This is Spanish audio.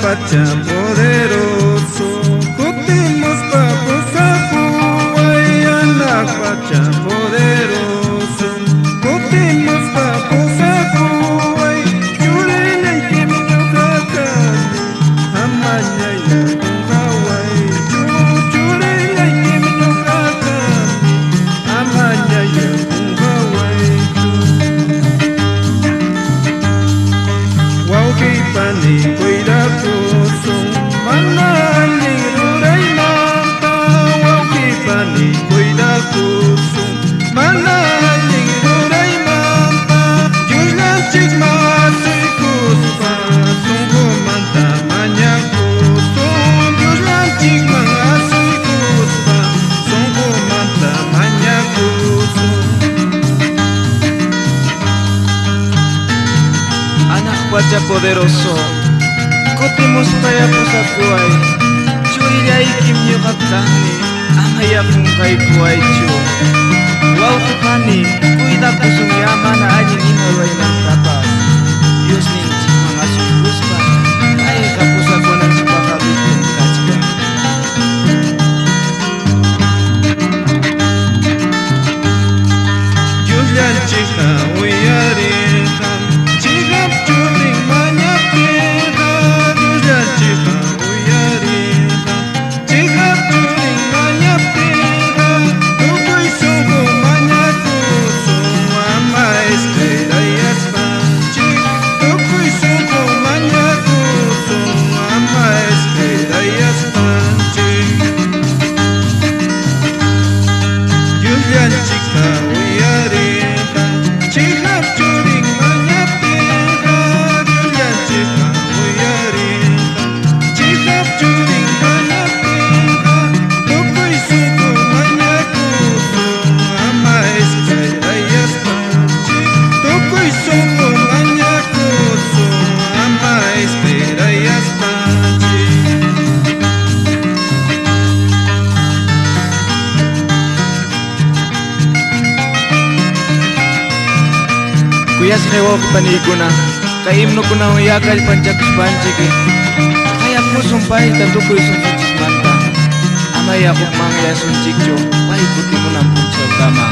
Pacha poderoso, cutimos papos acuay, anda Pacha poderoso, cutimos papos acuay, churele que me ñocacani, amaña ya con Hawaii, churele que me ñocacani, amaña ya con Hawaii, wauki pani cuida Pacha poderoso, kutimos paya pusakuay, churiyay kimyo katani, amaya pungkay kuay chu. Wow tupani, cuida kusung yamana ayin inolay ng tapas. Diyos ninchik mga sukuspa, ay kapusakunan si pakabitong kachka. Diyos yan chika uyarin kam, chikap churing manyak pira. Diyos yan chika uyarin kam, chikap churing manyak pira. Tukoy sugo manyak puso, ama estrellas panchik. Tukoy sugo manyak puso, ama estrellas panchik. Diyos yan chika uyarin kam, chikap churing manyak pira. Diyos yan chika uyarin kam, chikap churing manyak pira. Tukoy sugo manyak puso, ama estrellas panchik. Tukoy sugo manyak puso, ama estrellas panchik. Kuyas rewo paniguna, kaimno ko na uyakal panchakus panchiki. Kaya mo sumpay tatukoy sunchik manta. Amay ako mga sunchikcho, pahikuti mo ng punso tama.